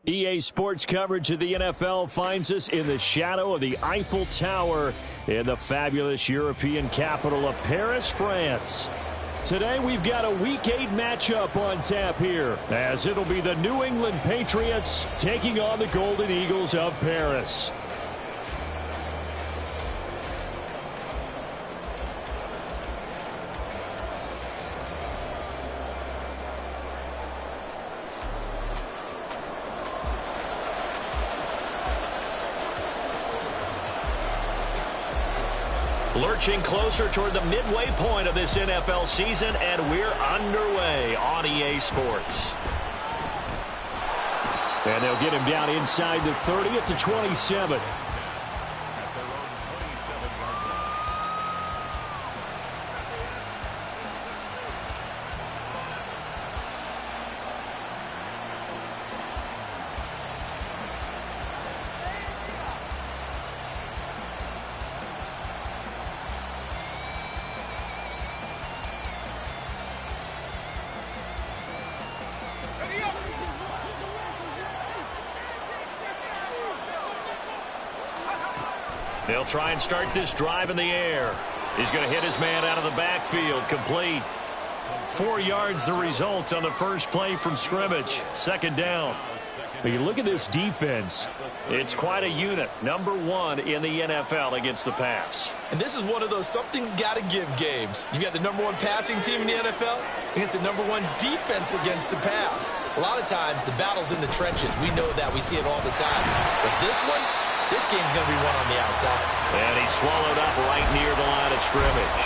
EA Sports coverage of the NFL finds us in the shadow of the Eiffel Tower in the fabulous European capital of Paris, France. Today we've got a Week 8 matchup on tap here, as it'll be the New England Patriots taking on the Golden Eagles of Paris. Lurching closer toward the midway point of this NFL season, and we're underway on EA Sports. And they'll get him down inside the 30 at the 27. They'll try and start this drive in the air. He's going to hit his man out of the backfield. Complete. 4 yards the result on the first play from scrimmage. Second down. But you look at this defense. It's quite a unit. Number 1 in the NFL against the pass. And this is one of those something's got to give games. You got the number 1 passing team in the NFL against the number 1 defense against the pass. A lot of times the battle's in the trenches. We know that. We see it all the time. But this one, this game's going to be won on the outside. And he's swallowed up right near the line of scrimmage.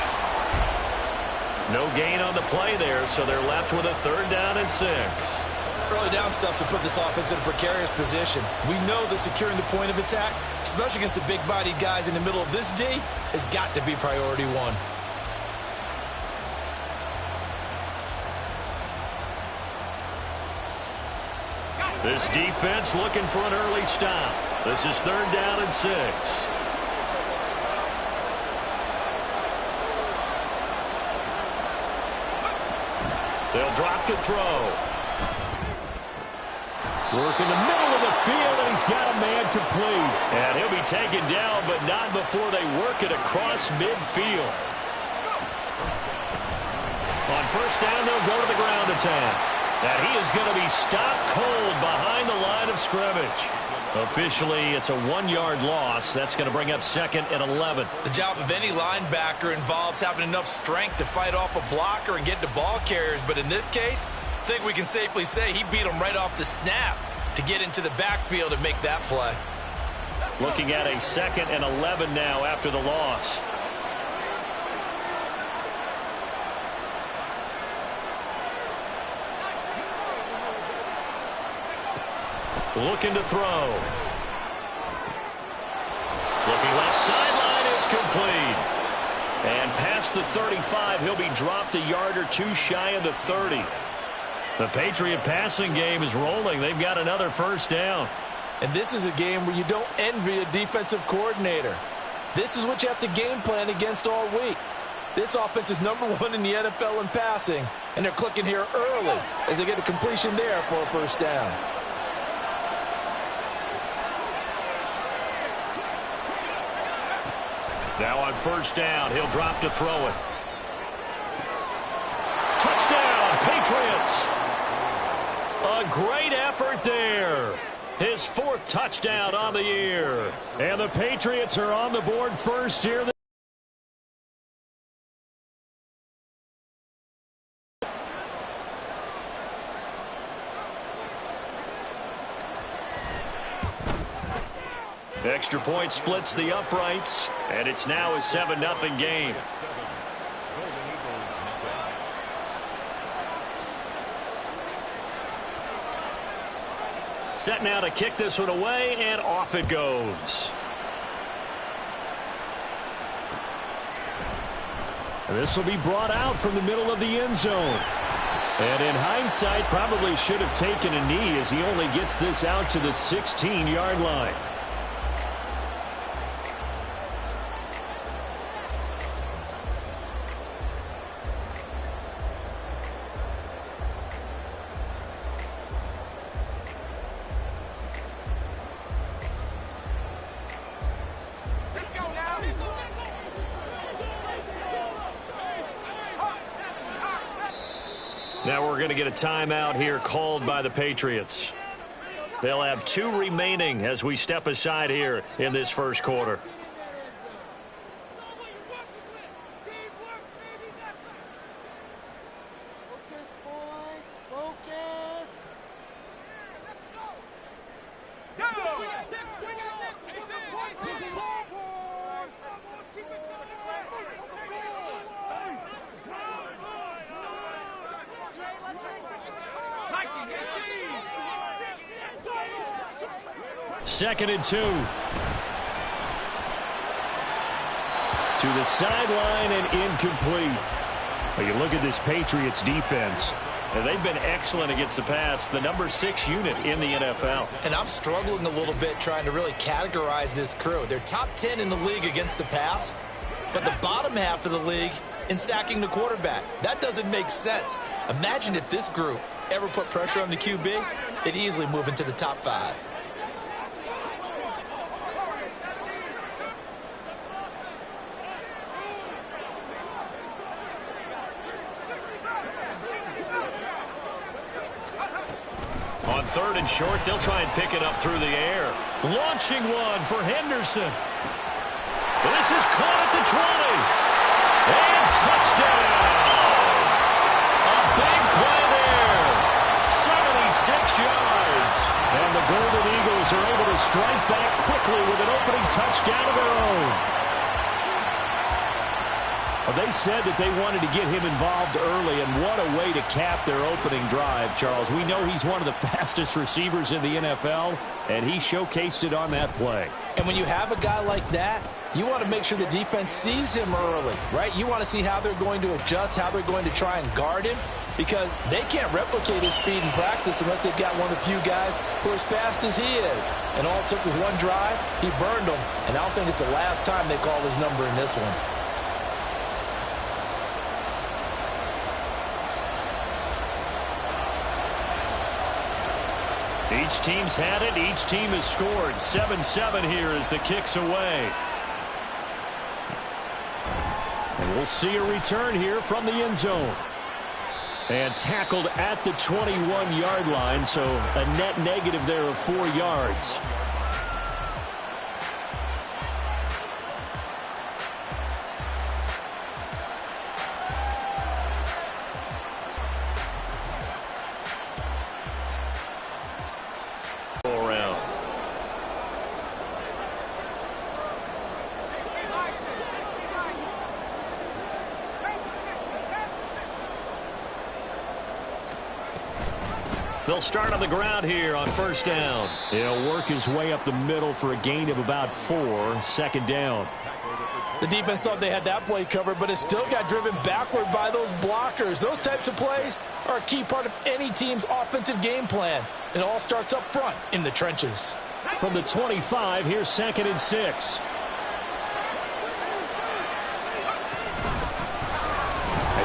No gain on the play there, so they're left with a 3rd down and 6. Early down stuff to put this offense in a precarious position. We know that securing the point of attack, especially against the big-bodied guys in the middle of this D, has got to be priority 1. This defense looking for an early stop. This is 3rd down and 6. They'll drop to throw. Work in the middle of the field, and he's got a man complete. And he'll be taken down, but not before they work it across midfield. On 1st down, they'll go to the ground attack. And he is going to be stopped cold behind the line of scrimmage. Officially, it's a 1-yard loss. That's going to bring up 2nd and 11. The job of any linebacker involves having enough strength to fight off a blocker and get to ball carriers. But in this case, I think we can safely say he beat him right off the snap to get into the backfield and make that play. Looking at a 2nd and 11 now after the loss. Looking to throw. Looking left sideline, is complete. And past the 35, he'll be dropped a yard or 2 shy of the 30. The Patriot passing game is rolling. They've got another 1st down. And this is a game where you don't envy a defensive coordinator. This is what you have to game plan against all week. This offense is number 1 in the NFL in passing, and they're clicking here early as they get a completion there for a 1st down. Now on 1st down, he'll drop to throw it. Touchdown, Patriots! A great effort there. His 4th touchdown on the year. And the Patriots are on the board first here. Extra point splits the uprights, and it's now a 7-0 game. Set now to kick this one away, and off it goes. This will be brought out from the middle of the end zone. And in hindsight, probably should have taken a knee as he only gets this out to the 16-yard line. Now we're going to get a timeout here called by the Patriots. They'll have 2 remaining as we step aside here in this first quarter. Second and 2. To the sideline and incomplete. Well, you look at this Patriots defense. They've been excellent against the pass, the number 6 unit in the NFL. And I'm struggling a little bit trying to really categorize this crew. They're top 10 in the league against the pass, but the bottom half of the league in sacking the quarterback. That doesn't make sense. Imagine if this group ever put pressure on the QB, they'd easily move into the top 5. On 3rd and short, they'll try and pick it up through the air. Launching one for Henderson. This is caught at the 20. And touchdown. A big play there. 76 yards. And the Golden Eagles are able to strike back quickly with an opening touchdown of their own. They said that they wanted to get him involved early, and what a way to cap their opening drive, Charles. We know he's one of the fastest receivers in the NFL, and he showcased it on that play. And when you have a guy like that, you want to make sure the defense sees him early, right? You want to see how they're going to adjust, how they're going to try and guard him, because they can't replicate his speed in practice unless they've got one of the few guys who are as fast as he is. And all it took was one drive. He burned them, and I don't think it's the last time they call his number in this one. Each team's had it. Each team has scored. 7-7 here as the kick's away. And we'll see a return here from the end zone. And tackled at the 21-yard line, so a net negative there of 4 yards. They'll start on the ground here on 1st down. He'll work his way up the middle for a gain of about 4. 2nd down. The defense thought they had that play covered, but it still got driven backward by those blockers. Those types of plays are a key part of any team's offensive game plan. It all starts up front in the trenches. From the 25, here's 2nd and 6.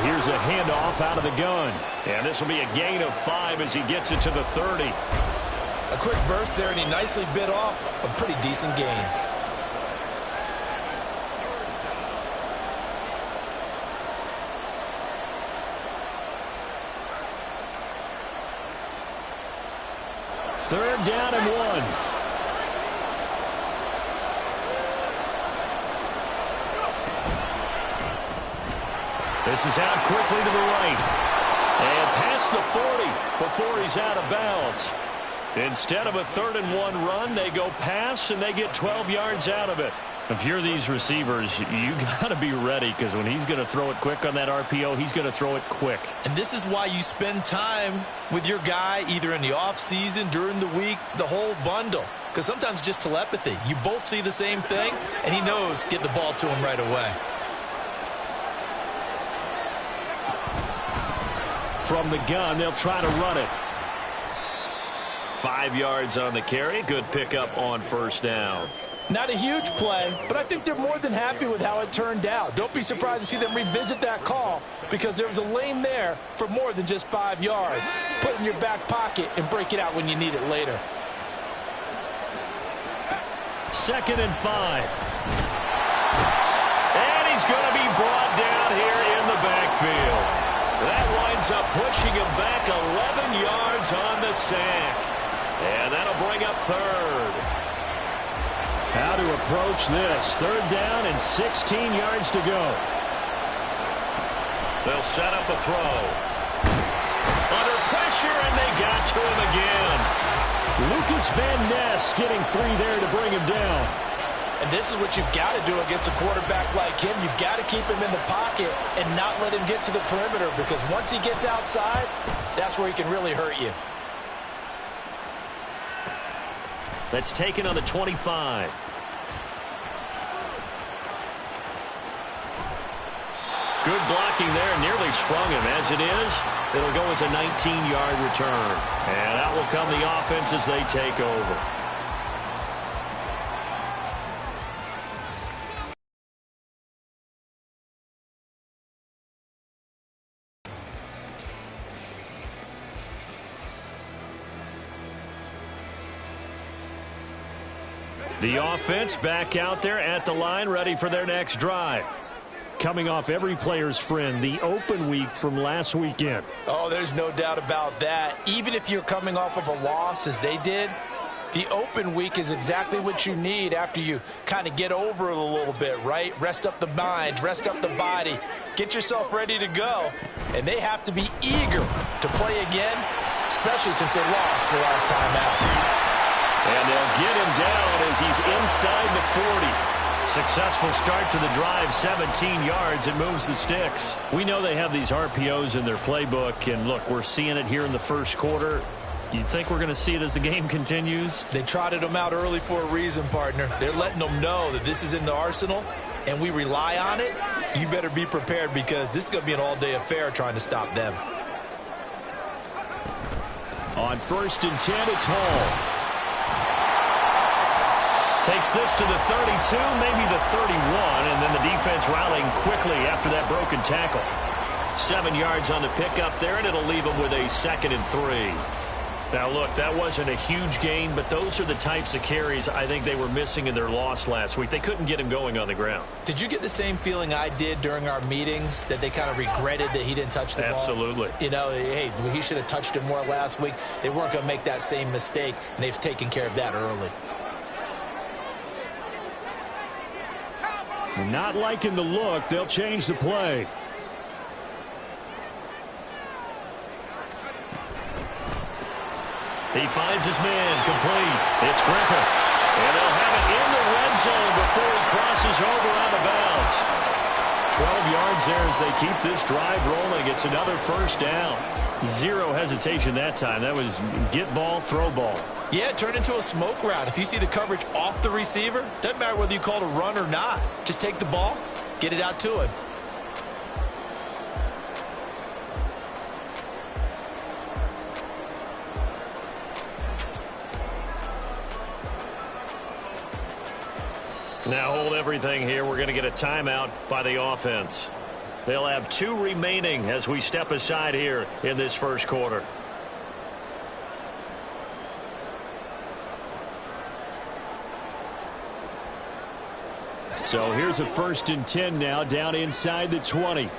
Here's a handoff out of the gun. And this will be a gain of 5 as he gets it to the 30. A quick burst there, and he nicely bit off a pretty decent gain. Third down and 1. This is out quickly to the right. And past the 40 before he's out of bounds. Instead of a 3rd and 1 run, they go pass, and they get 12 yards out of it. If you're these receivers, you got to be ready, because when he's going to throw it quick on that RPO, he's going to throw it quick. And this is why you spend time with your guy either in the offseason, during the week, the whole bundle. Because sometimes just telepathy. You both see the same thing, and he knows get the ball to him right away. From the gun, they'll try to run it. 5 yards on the carry. Good pickup on 1st down. Not a huge play, but I think they're more than happy with how it turned out. Don't be surprised to see them revisit that call, because there was a lane there for more than just 5 yards. Put it in your back pocket and break it out when you need it later. 2nd and 5. And he's going to be brought down here in the backfield. That winds up pushing pushing him back 11 yards on the sack. And that'll bring up third. How to approach this. Third down and 16 yards to go. They'll set up a throw. Under pressure, and they got to him again. Lucas Van Ness getting free there to bring him down. And this is what you've got to do against a quarterback like him. You've got to keep him in the pocket and not let him get to the perimeter, because once he gets outside, that's where he can really hurt you. That's taken on the 25. Good blocking there. Nearly sprung him. As it is, it'll go as a 19-yard return. And out will come the offense as they take over. The offense back out there at the line, ready for their next drive. Coming off every player's friend, the open week from last weekend. Oh, there's no doubt about that. Even if you're coming off of a loss, as they did, the open week is exactly what you need after you kind of get over it a little bit, right? Rest up the mind, rest up the body, get yourself ready to go. And they have to be eager to play again, especially since they lost the last time out. And they'll get him down as he's inside the 40. Successful start to the drive, 17 yards. It moves the sticks. We know they have these RPOs in their playbook, and look, we're seeing it here in the first quarter. You think we're going to see it as the game continues? They trotted them out early for a reason, partner. They're letting them know that this is in the arsenal, and we rely on it. You better be prepared, because this is going to be an all-day affair trying to stop them. On 1st and 10, it's Hall. Takes this to the 32, maybe the 31, and then the defense rallying quickly after that broken tackle. 7 yards on the pickup there, and it'll leave them with a 2nd and 3. Now, look, that wasn't a huge gain, but those are the types of carries I think they were missing in their loss last week. They couldn't get him going on the ground. Did you get the same feeling I did during our meetings, that they kind of regretted that he didn't touch the ball? Absolutely. You know, hey, he should have touched it more last week. They weren't going to make that same mistake, and they've taken care of that early. Not liking the look. They'll change the play. He finds his man complete. It's Griffith. And they'll have it in the red zone before he crosses over out of bounds. 12 yards there as they keep this drive rolling. It's another first down. Zero hesitation that time. That was get ball, throw ball. Yeah, it turned into a smoke route. If you see the coverage off the receiver, doesn't matter whether you call it a run or not. Just take the ball, get it out to him. Now hold everything here. We're going to get a timeout by the offense. They'll have 2 remaining as we step aside here in this first quarter. So here's a 1st and 10 now, down inside the 20.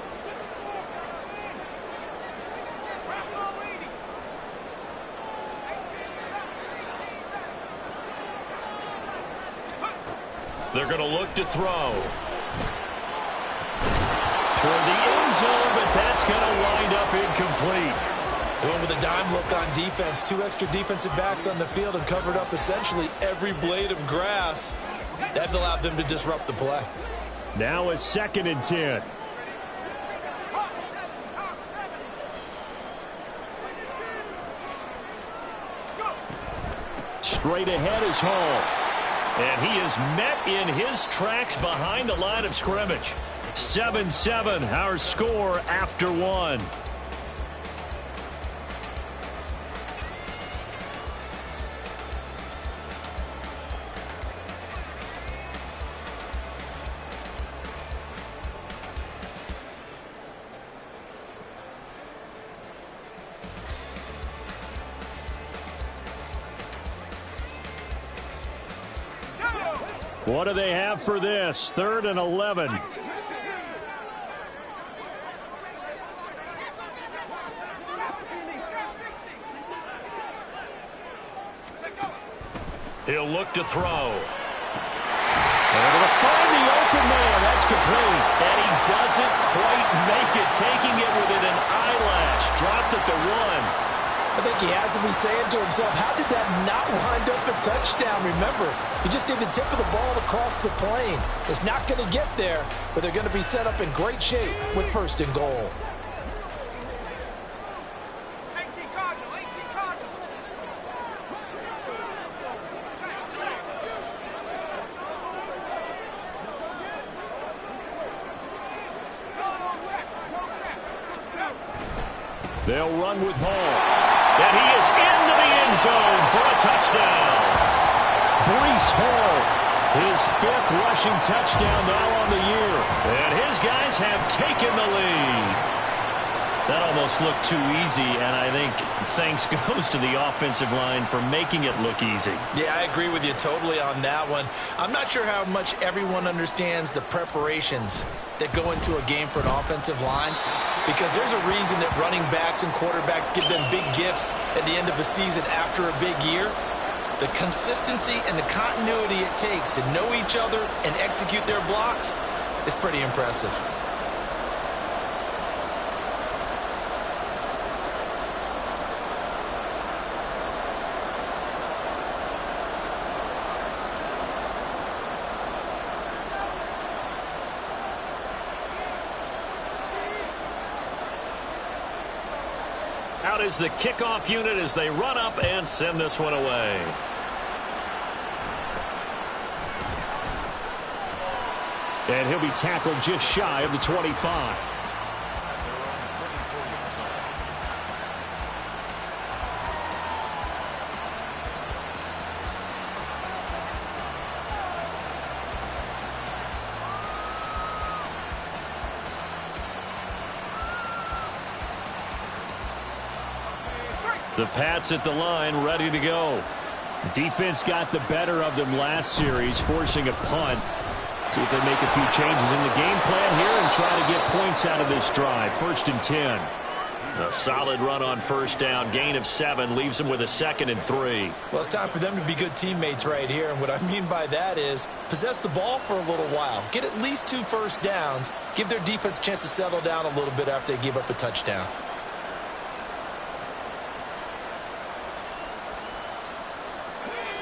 They're going to look to throw. Toward the end zone, but that's going to wind up incomplete. They went with a dime look on defense. 2 extra defensive backs on the field and covered up essentially every blade of grass. That allowed them to disrupt the play. Now a 2nd and 10. Straight ahead is Hall. And he is met in his tracks behind the line of scrimmage. 7-7, our score after 1. What do they have for this? 3rd and 11. He'll look to throw. Able to find the open man. That's complete. And he doesn't quite make it, taking it within an eyelash. Dropped at the 1. I think he has to be saying to himself, how did that not wind up a touchdown? Remember, he just did the tip of the ball across the plane. It's not going to get there, but they're going to be set up in great shape with 1st and goal. They'll run with Hall. And he is into the end zone for a touchdown. Breece Hall, his 5th rushing touchdown now on the year. And his guys have taken the lead. That almost looked too easy, and I think thanks goes to the offensive line for making it look easy. Yeah, I agree with you totally on that one. I'm not sure how much everyone understands the preparations that go into a game for an offensive line, because there's a reason that running backs and quarterbacks give them big gifts at the end of a season after a big year. The consistency and the continuity it takes to know each other and execute their blocks is pretty impressive. Out is the kickoff unit as they run up and send this one away. And he'll be tackled just shy of the 25. The Pats at the line, ready to go. Defense got the better of them last series, forcing a punt. See if they make a few changes in the game plan here and try to get points out of this drive. 1st and 10. A solid run on 1st down. Gain of 7 leaves them with a 2nd and 3. Well, it's time for them to be good teammates right here. And what I mean by that is possess the ball for a little while. Get at least 2 first downs. Give their defense a chance to settle down a little bit after they give up a touchdown.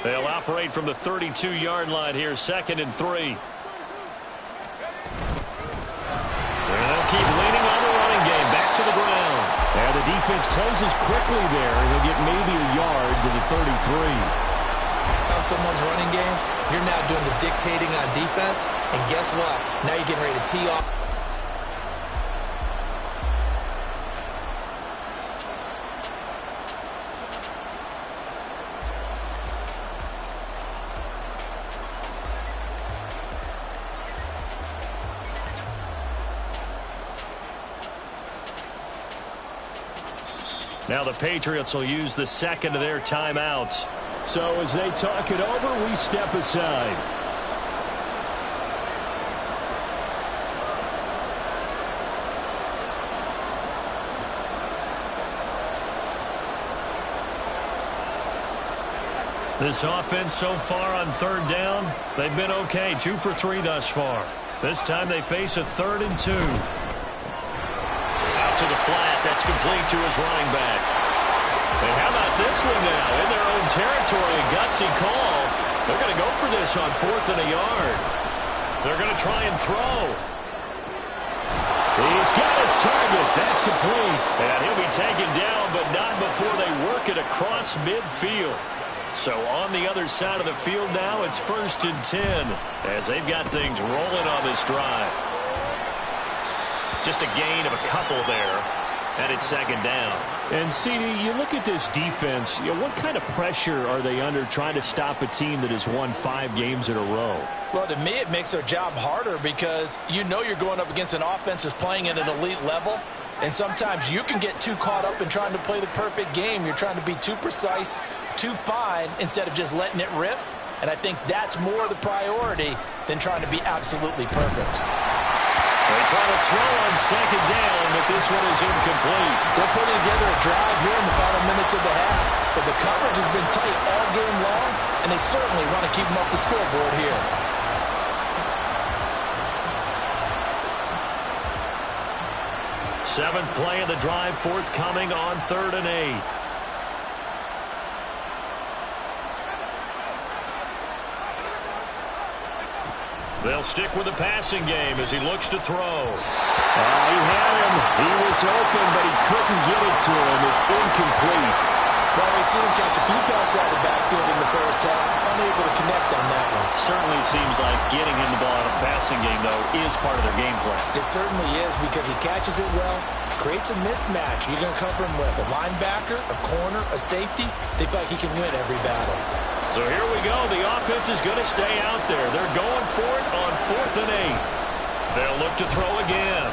They'll operate from the 32-yard line here, 2nd and 3. And they'll keep leaning on the running game. Back to the ground. And the defense closes quickly there. He'll get maybe a yard to the 33. On someone's running game, you're now doing the dictating on defense. And guess what? Now you're getting ready to tee off. Now the Patriots will use the 2nd of their timeouts. So as they talk it over, we step aside. This offense so far on 3rd down, they've been okay. 2 for 3 thus far. This time they face a 3rd and 2. To the flat, that's complete to his running back. And how about this one now? In their own territory, a gutsy call. They're going to go for this on 4th and a yard. They're going to try and throw. He's got his target. That's complete. And he'll be taken down, but not before they work it across midfield. So on the other side of the field now, it's 1st and 10 as they've got things rolling on this drive. Just a gain of a couple there, and it's 2nd down. And, CD, you look at this defense, what kind of pressure are they under trying to stop a team that has won 5 games in a row? Well, to me, it makes their job harder because you know you're going up against an offense that's playing at an elite level, and sometimes you can get too caught up in trying to play the perfect game. You're trying to be too precise, too fine, instead of just letting it rip, and I think that's more the priority than trying to be absolutely perfect. They try to throw on 2nd down, but this one is incomplete. They're putting together a drive here in the final minutes of the half, but the coverage has been tight all game long. and they certainly want to keep them off the scoreboard here. Seventh play of the drive forthcoming on 3rd and 8. They'll stick with the passing game as he looks to throw. He had him. He was open, but he couldn't get it to him. It's incomplete. Well, they've seen him catch a few passes out of the backfield in the first half. Unable to connect on that one. Certainly seems like getting him the ball out of the passing game, though, is part of their game plan. It certainly is because he catches it well, creates a mismatch. You're going to cover him with a linebacker, a corner, a safety. They feel like he can win every battle. So here we go. The offense is going to stay out there. They're going for it on 4th and 8. They'll look to throw again.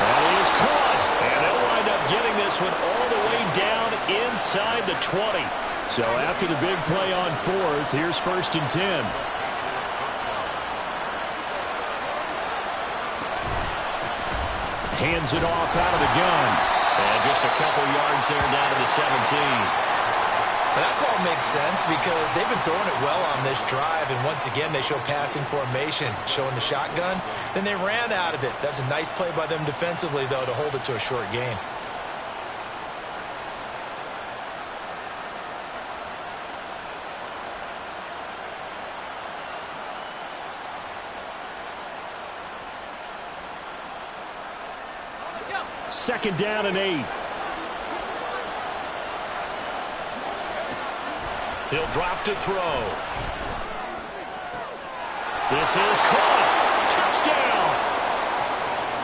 And he is caught. And they'll wind up getting this one all the way down inside the 20. So after the big play on 4th, here's 1st and 10. Hands it off out of the gun. And just a couple yards there down to the 17. Well, that call makes sense because they've been throwing it well on this drive, and once again they show passing formation, showing the shotgun. Then they ran out of it. That's a nice play by them defensively, though, to hold it to a short gain. Second down and 8. He'll drop to throw. This is caught. Touchdown!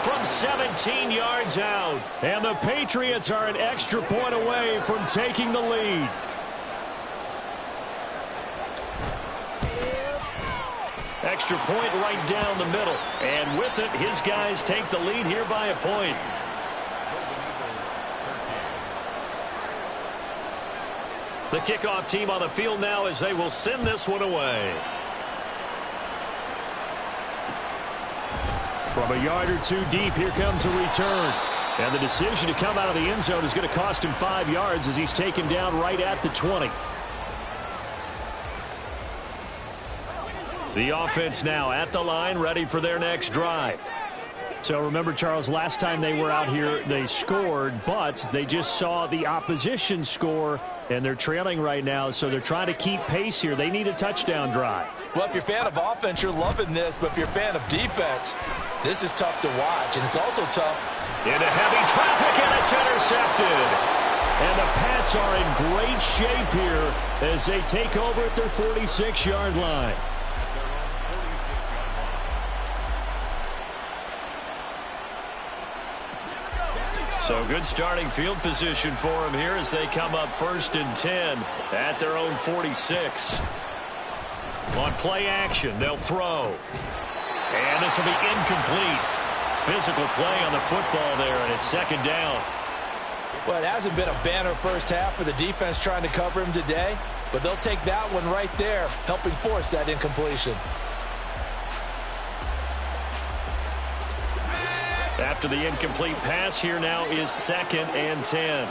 From 17 yards out. And the Patriots are an extra point away from taking the lead. Extra point right down the middle. And with it, his guys take the lead here by a point. The kickoff team on the field now as they will send this one away. From a yard or two deep, here comes a return. And the decision to come out of the end zone is going to cost him 5 yards as he's taken down right at the 20. The offense now at the line, ready for their next drive. So remember, Charles, last time they were out here, they scored, but they just saw the opposition score, and they're trailing right now, so they're trying to keep pace here. They need a touchdown drive. Well, if you're a fan of offense, you're loving this, but if you're a fan of defense, this is tough to watch, and it's also tough. Into heavy traffic, and it's intercepted. And the Pats are in great shape here as they take over at their 46-yard line. So good starting field position for them here as they come up 1st and 10 at their own 46. On play action, they'll throw. And this will be incomplete. Physical play on the football there, and it's 2nd down. Well, it hasn't been a banner first half for the defense trying to cover him today, but they'll take that one right there, helping force that incompletion. After the incomplete pass, here now is 2nd and 10.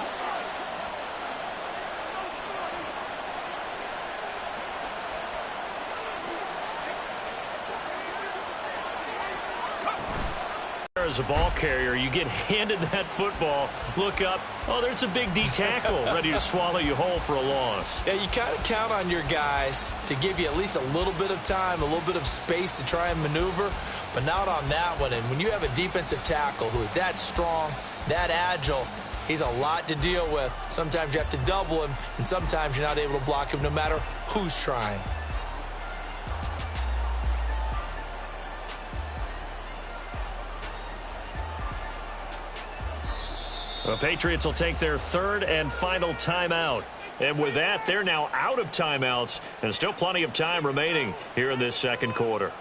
As a ball carrier, you get handed that football, look up, oh, there's a big D tackle ready to swallow you whole for a loss. Yeah, you kind of count on your guys to give you at least a little bit of time, a little bit of space to try and maneuver, but not on that one. And when you have a defensive tackle who is that strong, that agile, he's a lot to deal with. Sometimes you have to double him, and sometimes you're not able to block him no matter who's trying. The Patriots will take their 3rd and final timeout. And with that, they're now out of timeouts, and still plenty of time remaining here in this 2nd quarter.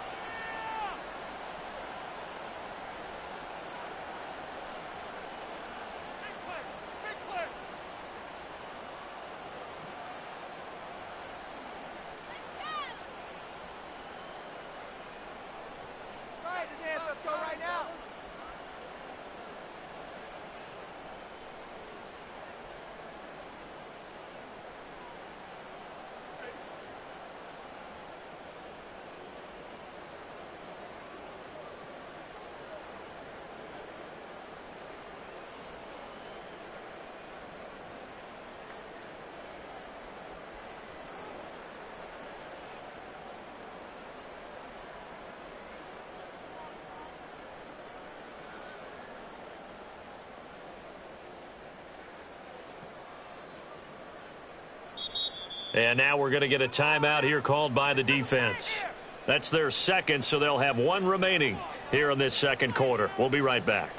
And now we're going to get a timeout here called by the defense. That's their second, so they'll have one remaining here in this second quarter. We'll be right back.